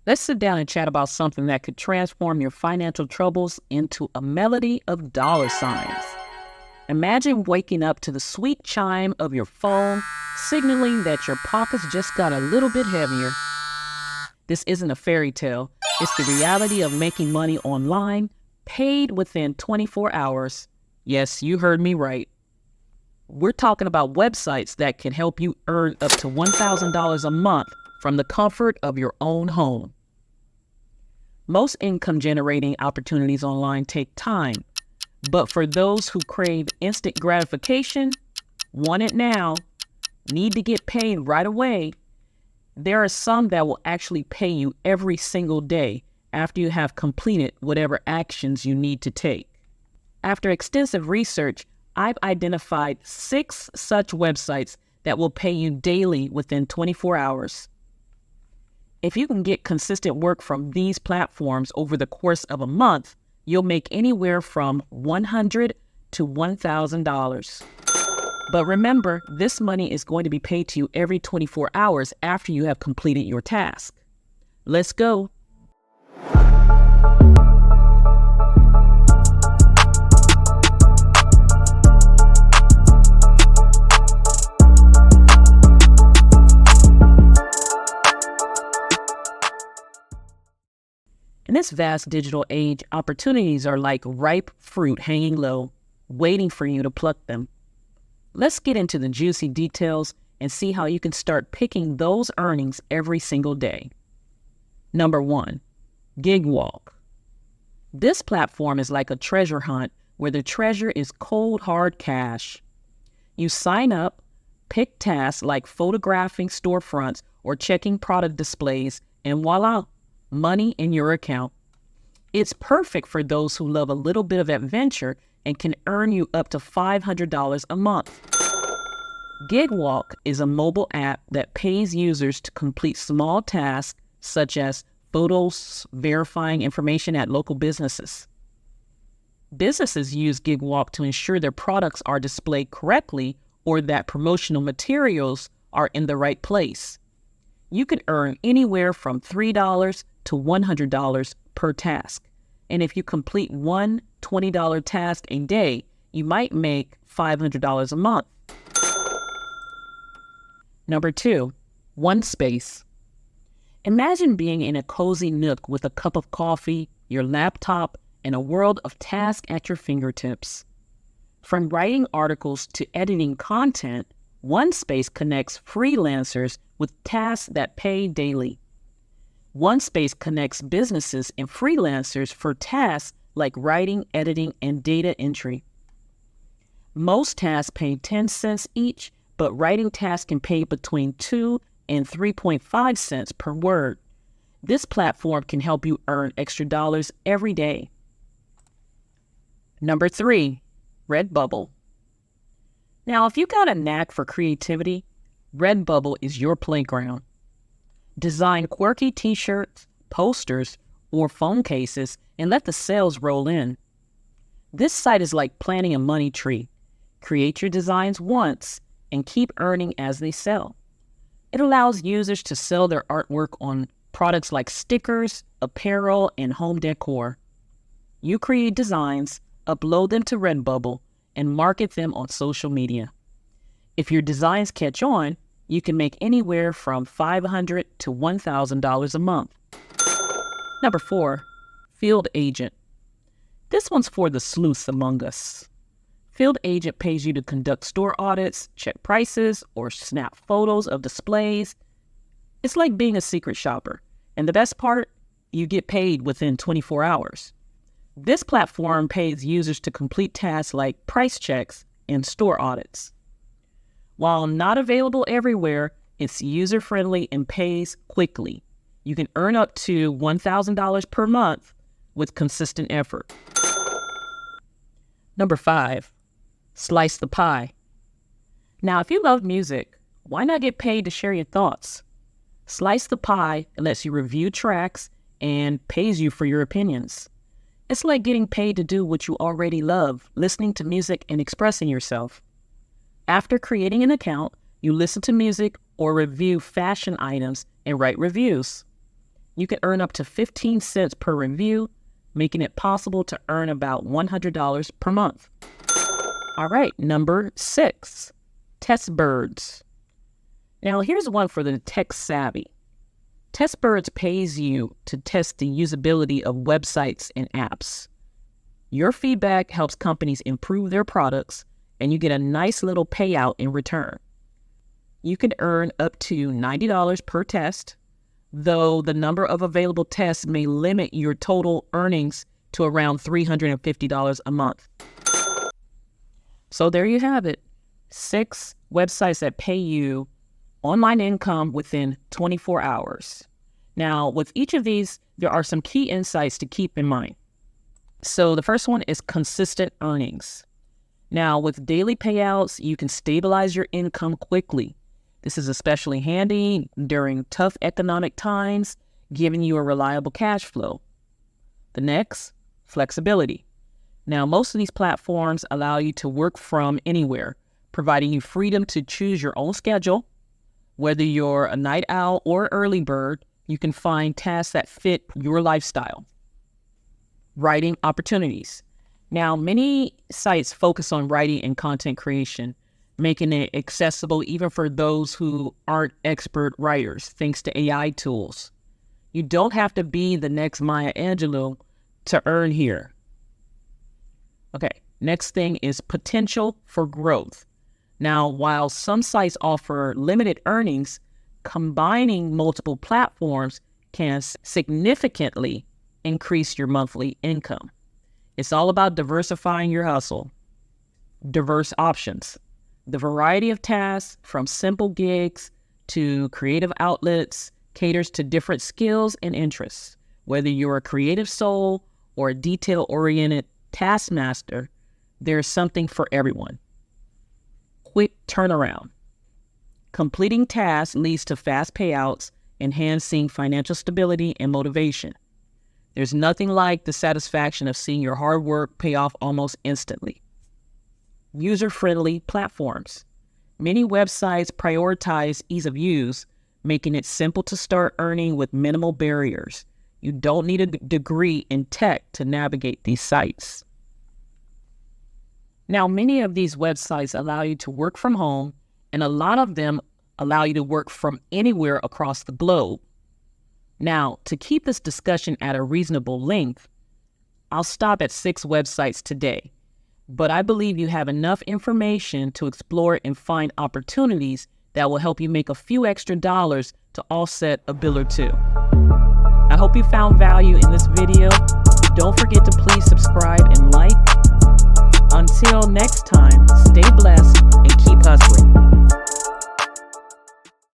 Let's sit down and chat about something that could transform your financial troubles into a melody of dollar signs. Imagine waking up to the sweet chime of your phone, signaling that your pockets just got a little bit heavier. This isn't a fairy tale. It's the reality of making money online, paid within 24 hours. Yes, you heard me right. We're talking about websites that can help you earn up to $1,000 a month from the comfort of your own home. Most income-generating opportunities online take time, but for those who crave instant gratification, want it now, need to get paid right away, there are some that will actually pay you every single day after you have completed whatever actions you need to take. After extensive research, I've identified 6 such websites that will pay you daily within 24 hours. If you can get consistent work from these platforms over the course of a month, you'll make anywhere from $100 to $1,000. But remember, this money is going to be paid to you every 24 hours after you have completed your task. Let's go. In this vast digital age, opportunities are like ripe fruit hanging low, waiting for you to pluck them. Let's get into the juicy details and see how you can start picking those earnings every single day. Number 1, Gigwalk. This platform is like a treasure hunt where the treasure is cold, hard cash. You sign up, pick tasks like photographing storefronts or checking product displays, and voila, money in your account. It's perfect for those who love a little bit of adventure and can earn you up to $500 a month. Gigwalk is a mobile app that pays users to complete small tasks such as photos, verifying information at local businesses. Businesses use Gigwalk to ensure their products are displayed correctly or that promotional materials are in the right place. You can earn anywhere from $3 to $100 per task. And if you complete one $20 task a day, you might make $500 a month. Number 2, OneSpace. Imagine being in a cozy nook with a cup of coffee, your laptop, and a world of tasks at your fingertips. From writing articles to editing content, OneSpace connects freelancers with tasks that pay daily. OneSpace connects businesses and freelancers for tasks like writing, editing, and data entry. Most tasks pay 10 cents each, but writing tasks can pay between 2 and 3.5 cents per word. This platform can help you earn extra dollars every day. Number 3, Redbubble. Now, if you got a knack for creativity, Redbubble is your playground. Design quirky t-shirts, posters, or phone cases and let the sales roll in. This site is like planting a money tree. Create your designs once and keep earning as they sell. It allows users to sell their artwork on products like stickers, apparel, and home decor. You create designs, upload them to Redbubble, and market them on social media. If your designs catch on, you can make anywhere from $500 to $1,000 a month. Number 4, Field Agent. This one's for the sleuths among us. Field Agent pays you to conduct store audits, check prices, or snap photos of displays. It's like being a secret shopper. And the best part, you get paid within 24 hours. This platform pays users to complete tasks like price checks and store audits. While not available everywhere, it's user-friendly and pays quickly. You can earn up to $1,000 per month with consistent effort. Number 5, Slice the Pie. Now, if you love music, why not get paid to share your thoughts? Slice the Pie lets you review tracks and pays you for your opinions. It's like getting paid to do what you already love, listening to music and expressing yourself. After creating an account, you listen to music or review fashion items and write reviews. You can earn up to 15 cents per review, making it possible to earn about $100 per month. All right, number 6, Testbirds. Now here's one for the tech savvy. Testbirds pays you to test the usability of websites and apps. Your feedback helps companies improve their products, and you get a nice little payout in return. You can earn up to $90 per test, though the number of available tests may limit your total earnings to around $350 a month. So there you have it, 6 websites that pay you online income within 24 hours. Now, with each of these, there are some key insights to keep in mind. So the first one is consistent earnings. Now, with daily payouts, you can stabilize your income quickly. This is especially handy during tough economic times, giving you a reliable cash flow. The next, flexibility. Now, most of these platforms allow you to work from anywhere, providing you freedom to choose your own schedule. Whether you're a night owl or early bird, you can find tasks that fit your lifestyle. Writing opportunities. Now, many sites focus on writing and content creation, making it accessible even for those who aren't expert writers, thanks to AI tools. You don't have to be the next Maya Angelou to earn here. Okay, next thing is potential for growth. Now, while some sites offer limited earnings, combining multiple platforms can significantly increase your monthly income. It's all about diversifying your hustle. Diverse options. The variety of tasks, from simple gigs to creative outlets, caters to different skills and interests. Whether you're a creative soul or a detail-oriented taskmaster, there's something for everyone. Quick turnaround. Completing tasks leads to fast payouts, enhancing financial stability and motivation. There's nothing like the satisfaction of seeing your hard work pay off almost instantly. User-friendly platforms. Many websites prioritize ease of use, making it simple to start earning with minimal barriers. You don't need a degree in tech to navigate these sites. Now, many of these websites allow you to work from home, and a lot of them allow you to work from anywhere across the globe. Now, to keep this discussion at a reasonable length, I'll stop at 6 websites today, but I believe you have enough information to explore and find opportunities that will help you make a few extra dollars to offset a bill or two. I hope you found value in this video. Don't forget to please subscribe and like. Until next time.